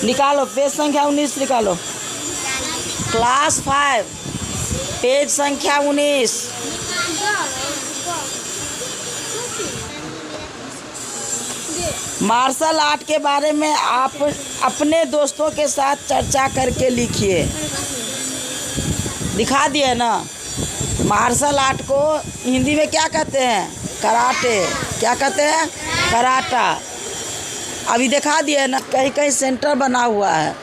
निकालो पेज संख्या 19 निकालो। क्लास 5 पेज संख्या 19। मार्शल आर्ट के बारे में आप अपने दोस्तों के साथ चर्चा करके लिखिए। दिखा दिए ना। मार्शल आर्ट को हिंदी में क्या कहते हैं? कराटे। क्या कहते हैं? कराटा। अभी दिखा दिए ना, कहीं कहीं सेंटर बना हुआ है।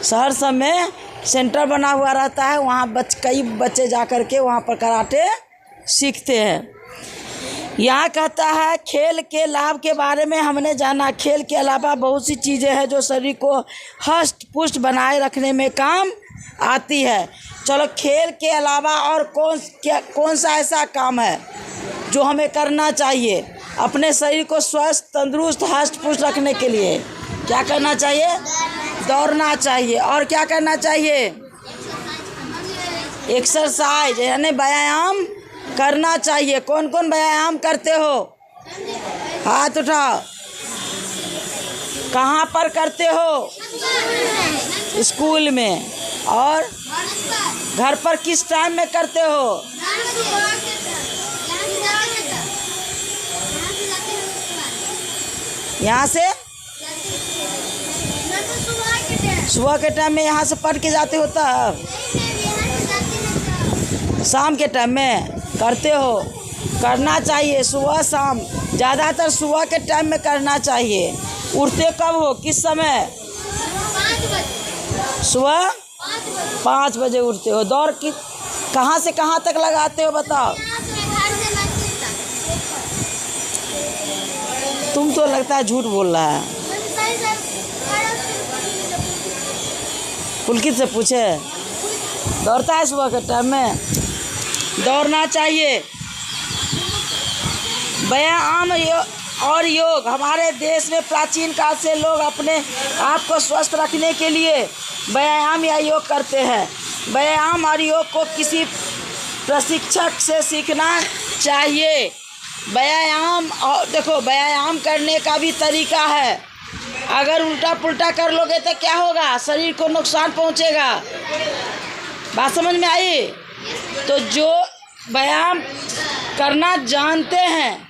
शहर सब में सेंटर बना हुआ रहता है, वहाँ कई बच्चे जा कर के वहाँ पर कराटे सीखते हैं। यहाँ कहता है खेल के लाभ के बारे में हमने जाना। खेल के अलावा बहुत सी चीज़ें हैं जो शरीर को हष्ट पुष्ट बनाए रखने में काम आती है। चलो, खेल के अलावा और कौन सा ऐसा काम है जो हमें करना चाहिए अपने शरीर को स्वस्थ तंदुरुस्त हष्ट पुष्ट रखने के लिए? क्या करना चाहिए? दौड़ना चाहिए। और क्या करना चाहिए? एक्सरसाइज यानी व्यायाम करना चाहिए। कौन कौन व्यायाम करते हो? हाथ उठाओ। कहाँ पर करते हो? स्कूल में। और घर पर किस टाइम में करते हो? यहाँ से सुबह के टाइम में यहाँ से पढ़ के जाते हो तब? शाम के टाइम में करते हो? करना चाहिए सुबह शाम, ज़्यादातर सुबह के टाइम में करना चाहिए। उठते कब हो? किस समय? सुबह 5 बजे उठते हो। दौड़ की कहाँ से कहाँ तक लगाते हो बताओ? तुम तो लगता है झूठ बोल रहा है। पुलकित से पूछे, दौड़ता है सुबह के टाइम में? दौड़ना चाहिए। व्यायाम और योग। हमारे देश में प्राचीन काल से लोग अपने आप को स्वस्थ रखने के लिए व्यायाम या योग करते हैं। व्यायाम और योग को किसी प्रशिक्षक से सीखना चाहिए। व्यायाम और देखो, व्यायाम करने का भी तरीका है। अगर उल्टा पुल्टा कर लोगे तो क्या होगा? शरीर को नुकसान पहुंचेगा। बात समझ में आई? तो जो व्यायाम करना जानते हैं,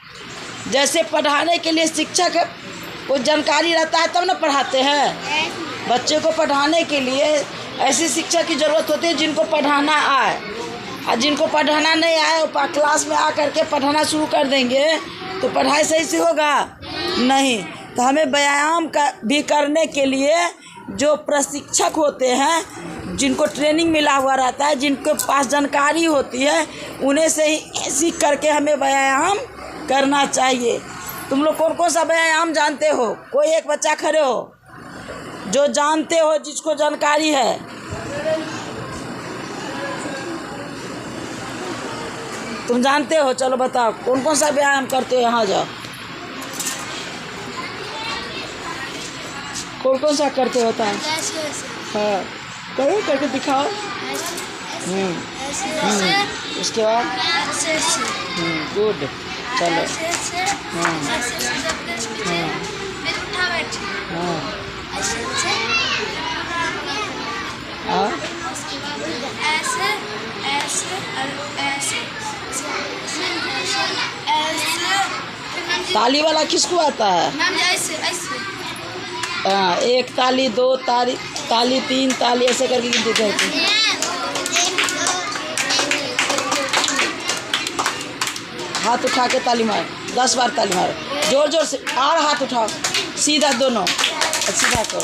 जैसे पढ़ाने के लिए शिक्षक को जानकारी रहता है तब ना पढ़ाते हैं। बच्चे को पढ़ाने के लिए ऐसी शिक्षा की ज़रूरत होती है जिनको पढ़ाना आए। और जिनको पढ़ाना नहीं आए वो क्लास में आ करके पढ़ाना शुरू कर देंगे तो पढ़ाई सही से होगा नहीं। तो हमें व्यायाम भी करने के लिए जो प्रशिक्षक होते हैं, जिनको ट्रेनिंग मिला हुआ रहता है, जिनके पास जानकारी होती है, उन्हें से ही सीख करके हमें व्यायाम करना चाहिए। तुम लोग कौन कौन सा व्यायाम जानते हो? कोई एक बच्चा खड़े हो जो जानते हो, जिसको जानकारी है। तुम जानते हो? चलो बताओ कौन कौन सा व्यायाम करते हो? यहाँ जाओ। कौन कौन सा करते होता है? हाँ, करो, करके दिखाओ। उसके बाद गुड। चलो। ताली वाला किसको आता है? एक ताली, 2 ताली, 3 ताली, ऐसे करके दिखाते। हाथ उठा के ताली मारो, 10 बार ताली मारो, जोर जोर से। और हाथ उठाओ, सीधा दोनों, सीधा करो।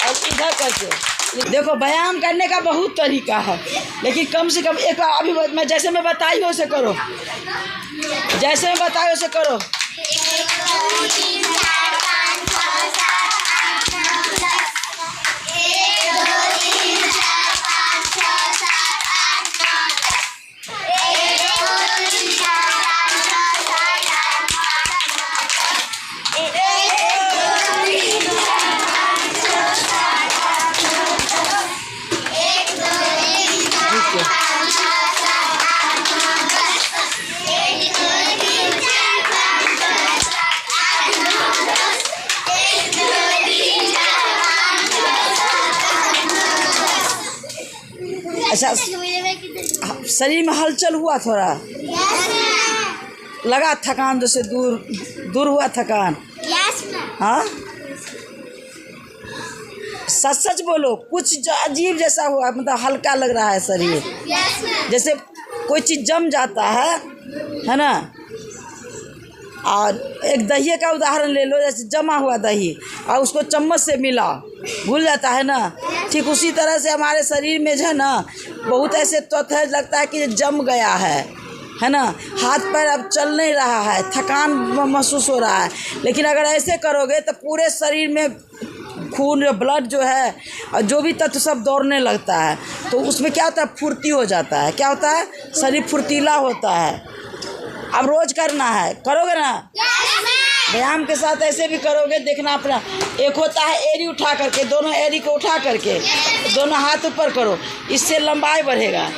और इधर करके देखो, व्यायाम करने का बहुत तरीका है, लेकिन कम से कम एक अभी मैं जैसे मैं बताई हो उसे करो। जैसे मैं बताई उसे करो। अच्छा, शरीर में हलचल हुआ थोड़ा, लगा थकान, जैसे दूर हुआ थकान। हाँ, सच सच बोलो, कुछ अजीब जैसा हुआ, मतलब हल्का लग रहा है शरीर, जैसे कोई चीज़ जम जाता है ना। और एक दही का उदाहरण ले लो, जैसे जमा हुआ दही और उसको चम्मच से मिला, भूल जाता है ना। ठीक उसी तरह से हमारे शरीर में जो है ना, बहुत ऐसे तत्व है, लगता है कि जम गया है ना। हाथ पैर अब चल नहीं रहा है, थकान महसूस हो रहा है। लेकिन अगर ऐसे करोगे तो पूरे शरीर में खून, ब्लड जो है और जो भी तत्व सब दौड़ने लगता है, तो उसमें क्या होता है, फुर्ती हो जाता है। क्या होता है, शरीर फुर्तीला होता है। अब रोज करना है, करोगे ना? व्यायाम के साथ ऐसे भी करोगे, देखना अपना। एक होता है एड़ी उठा करके, दोनों एड़ी को उठा करके दोनों हाथ ऊपर करो, इससे लंबाई बढ़ेगा।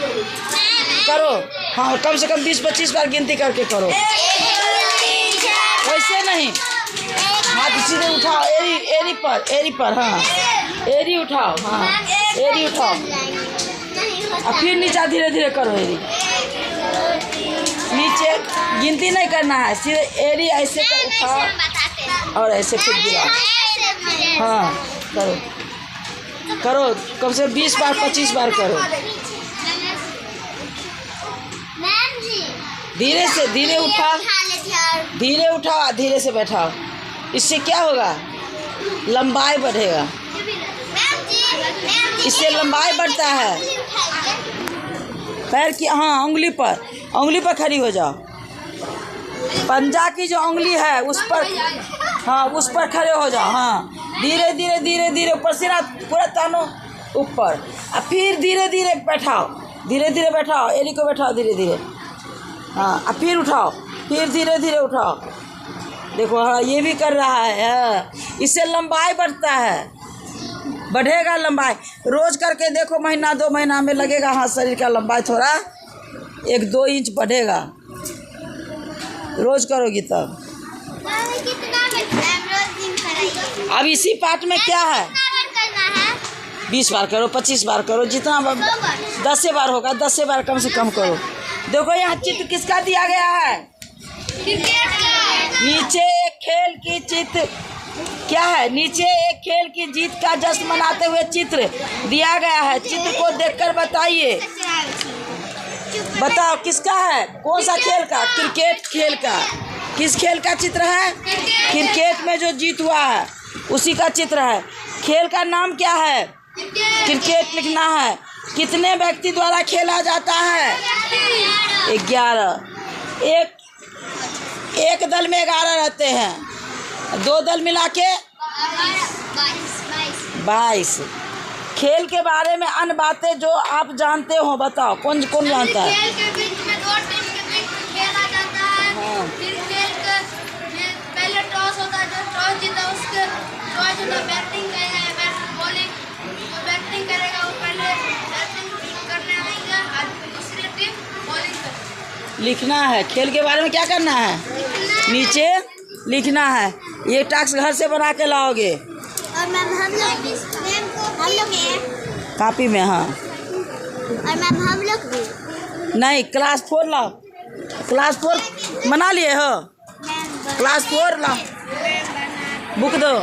करो, हाँ, कम से कम 20-25 बार गिनती करके करो। वैसे नहीं, हाथ सीधे उठाओ, एड़ी पर, हाँ, एड़ी उठाओ, हाँ, एड़ी उठाओ, और फिर नीचे धीरे धीरे करो। एड़ी नीचे गिनती नहीं करना है, सीधे एड़ी ऐसे कर उठाओ और ऐसे फिर गिराओ। हाँ, करो, कम से 20 बार 25 बार करो। धीरे से, धीरे उठाओ, धीरे से बैठाओ। इससे क्या होगा, लंबाई बढ़ेगा, इससे लंबाई बढ़ता है। पैर की, हाँ, उंगली पर खड़ी हो जाओ। पंजा की जो उंगली है उस पर, हाँ, उस पर खड़े हो जाओ। हाँ, धीरे धीरे ऊपर सिरा पूरा तानो ऊपर, और फिर धीरे धीरे बैठाओ, एड़ी को बैठाओ धीरे धीरे। हाँ, और फिर उठाओ, फिर धीरे धीरे उठाओ। देखो, हाँ, ये भी कर रहा है। इससे लंबाई बढ़ता है, बढ़ेगा लंबाई। रोज करके देखो, महीना 2 महीना में लगेगा, हाँ, शरीर का लंबाई थोड़ा 1-2 इंच बढ़ेगा। रोज करोगी तब। अब इसी पार्ट में क्या है, 20 बार करो, 25 बार करो, जितना 10 बार होगा, 10 बार कम से कम करो। देखो यहाँ चित्र किसका दिया गया है, नीचे एक खेल की चित्र, क्या है, नीचे एक खेल की जीत का जश्न मनाते हुए चित्र दिया गया है। चित्र को देखकर बताइए, बताओ किसका है, कौन सा खेल का, क्रिकेट खेल का। किस खेल का चित्र है, क्रिकेट में जो जीत हुआ है उसी का चित्र है। खेल का नाम क्या है, क्रिकेट लिखना है। कितने व्यक्ति द्वारा खेला जाता है, 11। एक दल में 11 रहते हैं, 2 दल मिला के 22। खेल के बारे में अन्य बातें जो आप जानते हो बताओ, कौन जानता है। खेल के बीच में 2 टीम के बीच में खेला जाता है। हाँ। फिर खेल में पहले टॉस होता है, जो टॉस जीता उसके बैटिंग बॉलिंग, जो बैटिंग करेगा वो पहले बैटिंग करने आएगा, और दूसरी टीम बॉलिंग करेगी। लिखना है, खेल के बारे में क्या करना है, नीचे लिखना है। ये टास्क घर से बना के लाओगे। और मैम हम लोग कॉपी में, हाँ। और मैम हम लोग भी नहीं, क्लास 4 लाओ, क्लास 4 बना लिए हो, क्लास 4 लाओ, बुक दो।